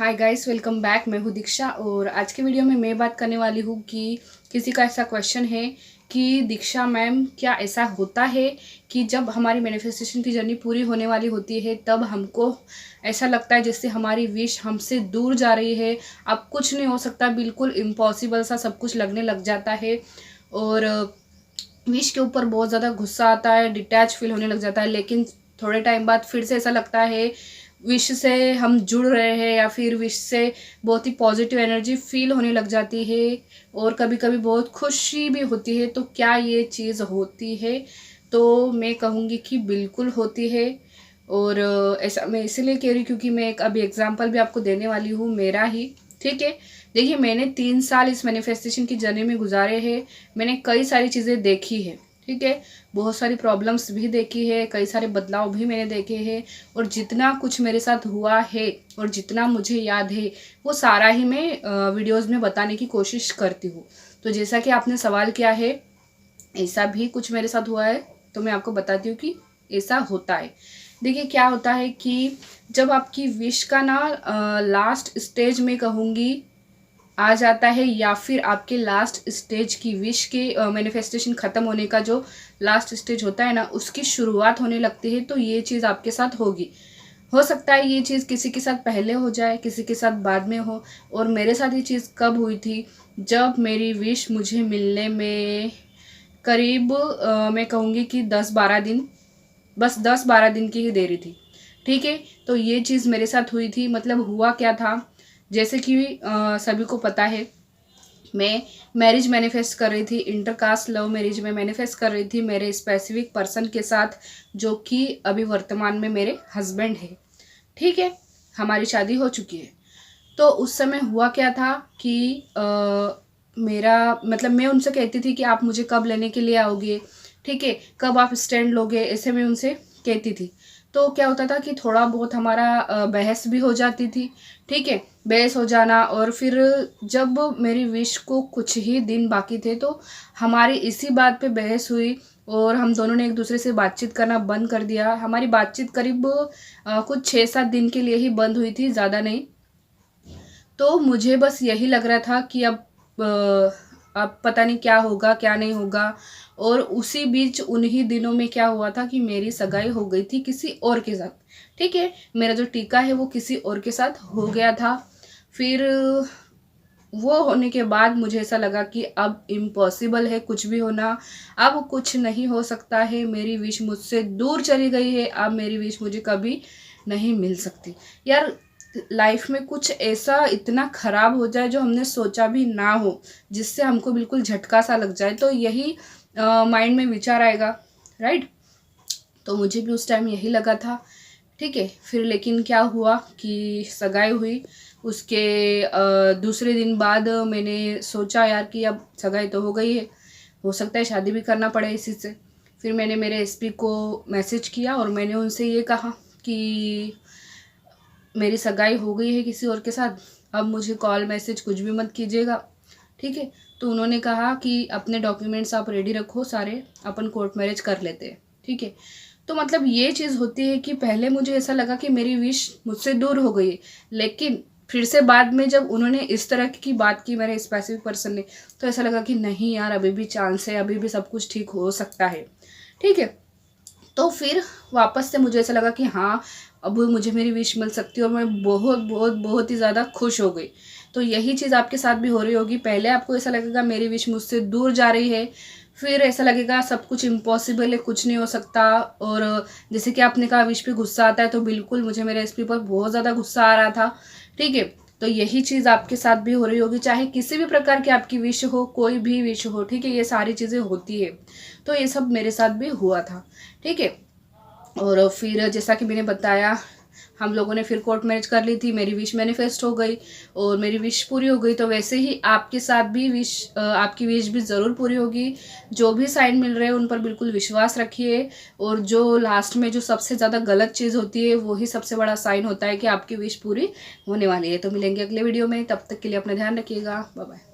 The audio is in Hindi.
Hi guys, welcome back. मैं हूँ दीक्षा और आज के वीडियो में मैं बात करने वाली हूँ कि किसी का ऐसा क्वेश्चन है कि दीक्षा मैम, क्या ऐसा होता है कि जब हमारी मैनिफेस्टेशन की जर्नी पूरी होने वाली होती है तब हमको ऐसा लगता है जैसे हमारी विश हमसे दूर जा रही है, अब कुछ नहीं हो सकता, बिल्कुल इम्पॉसिबल सा सब कुछ लगने लग जाता है और विश के ऊपर बहुत ज़्यादा गुस्सा आता है, डिटैच फील होने लग जाता है। लेकिन थोड़े टाइम बाद फिर से ऐसा लगता है विश से हम जुड़ रहे हैं या फिर विश से बहुत ही पॉजिटिव एनर्जी फील होने लग जाती है और कभी कभी बहुत खुशी भी होती है। तो क्या ये चीज़ होती है? तो मैं कहूँगी कि बिल्कुल होती है। और ऐसा मैं इसीलिए कह रही हूँ क्योंकि मैं एक अभी एग्जांपल भी आपको देने वाली हूँ मेरा ही। ठीक है, देखिए, मैंने 3 साल इस मैनिफेस्टेशन की जर्नी में गुजारे हैं। मैंने कई सारी चीज़ें देखी है, ठीक है, बहुत सारी प्रॉब्लम्स भी देखी है, कई सारे बदलाव भी मैंने देखे हैं। और जितना कुछ मेरे साथ हुआ है और जितना मुझे याद है वो सारा ही मैं वीडियोस में बताने की कोशिश करती हूँ। तो जैसा कि आपने सवाल किया है, ऐसा भी कुछ मेरे साथ हुआ है तो मैं आपको बताती हूँ कि ऐसा होता है। देखिए, क्या होता है कि जब आपकी विश का ना लास्ट स्टेज में कहूँगी आ जाता है या फिर आपके लास्ट स्टेज की विश के मैनिफेस्टेशन ख़त्म होने का जो लास्ट स्टेज होता है ना, उसकी शुरुआत होने लगती है, तो ये चीज़ आपके साथ होगी। हो सकता है ये चीज़ किसी के साथ पहले हो जाए, किसी के साथ बाद में हो। और मेरे साथ ये चीज़ कब हुई थी? जब मेरी विश मुझे मिलने में करीब मैं कहूँगी कि 10-12 दिन, बस 10-12 दिन की ही देरी थी। ठीक है, तो ये चीज़ मेरे साथ हुई थी। मतलब हुआ क्या था, जैसे कि सभी को पता है, मैं मैरिज मैनिफेस्ट कर रही थी, इंटरकास्ट लव मैरिज में मैनिफेस्ट कर रही थी मेरे स्पेसिफिक पर्सन के साथ, जो कि अभी वर्तमान में मेरे हस्बैंड है। ठीक है, हमारी शादी हो चुकी है। तो उस समय हुआ क्या था कि मेरा मतलब मैं उनसे कहती थी कि आप मुझे कब लेने के लिए आओगे, ठीक है, कब आप स्टैंड लोगे, ऐसे मैं उनसे कहती थी। तो क्या होता था कि थोड़ा बहुत हमारा बहस भी हो जाती थी। ठीक है, बहस हो जाना, और फिर जब मेरी विश को कुछ ही दिन बाकी थे तो हमारी इसी बात पे बहस हुई और हम दोनों ने एक दूसरे से बातचीत करना बंद कर दिया। हमारी बातचीत करीब कुछ 6-7 दिन के लिए ही बंद हुई थी, ज़्यादा नहीं। तो मुझे बस यही लग रहा था कि अब पता नहीं क्या होगा क्या नहीं होगा। और उसी बीच उन्हीं दिनों में क्या हुआ था कि मेरी सगाई हो गई थी किसी और के साथ। ठीक है, मेरा जो टीका है वो किसी और के साथ हो गया था। फिर वो होने के बाद मुझे ऐसा लगा कि अब इम्पॉसिबल है कुछ भी होना, अब कुछ नहीं हो सकता है, मेरी विश मुझसे दूर चली गई है, अब मेरी विश मुझे कभी नहीं मिल सकती। यार, लाइफ में कुछ ऐसा इतना खराब हो जाए जो हमने सोचा भी ना हो, जिससे हमको बिल्कुल झटका सा लग जाए, तो यही माइंड में विचार आएगा, राइट? तो मुझे भी उस टाइम यही लगा था। ठीक है, फिर लेकिन क्या हुआ कि सगाई हुई। उसके दूसरे दिन बाद मैंने सोचा यार कि अब सगाई तो हो गई है, हो सकता है शादी भी करना पड़े इसी से। फिर मैंने मेरे एसपी को मैसेज किया और मैंने उनसे ये कहा कि मेरी सगाई हो गई है किसी और के साथ, अब मुझे कॉल मैसेज कुछ भी मत कीजिएगा। ठीक है, तो उन्होंने कहा कि अपने डॉक्यूमेंट्स आप रेडी रखो सारे, अपन कोर्ट मैरिज कर लेते हैं। ठीक है, तो मतलब ये चीज़ होती है कि पहले मुझे ऐसा लगा कि मेरी विश मुझसे दूर हो गई है, लेकिन फिर से बाद में जब उन्होंने इस तरह की बात की मेरे स्पेसिफिक पर्सन ने, तो ऐसा लगा कि नहीं यार, अभी भी चांस है, अभी भी सब कुछ ठीक हो सकता है। ठीक है, तो फिर वापस से मुझे ऐसा लगा कि हाँ, अब मुझे मेरी विश मिल सकती है और मैं बहुत बहुत बहुत ही ज़्यादा खुश हो गई। तो यही चीज़ आपके साथ भी हो रही होगी। पहले आपको ऐसा लगेगा मेरी विश मुझसे दूर जा रही है, फिर ऐसा लगेगा सब कुछ इम्पॉसिबल है, कुछ नहीं हो सकता। और जैसे कि आपने कहा विश पे गुस्सा आता है, तो बिल्कुल मुझे मेरे एसपी पर बहुत ज़्यादा गुस्सा आ रहा था। ठीक है, तो यही चीज़ आपके साथ भी हो रही होगी, चाहे किसी भी प्रकार की आपकी विश हो, कोई भी विश हो। ठीक है, ये सारी चीज़ें होती है। तो ये सब मेरे साथ भी हुआ था। ठीक है, और फिर जैसा कि मैंने बताया, हम लोगों ने फिर कोर्ट मैरिज कर ली थी, मेरी विश मैनिफेस्ट हो गई और मेरी विश पूरी हो गई। तो वैसे ही आपके साथ भी आपकी विश भी ज़रूर पूरी होगी। जो भी साइन मिल रहे हैं उन पर बिल्कुल विश्वास रखिए, और जो लास्ट में जो सबसे ज़्यादा गलत चीज़ होती है वही सबसे बड़ा साइन होता है कि आपकी विश पूरी होने वाली है। तो मिलेंगे अगले वीडियो में, तब तक के लिए अपना ध्यान रखिएगा। Bye bye.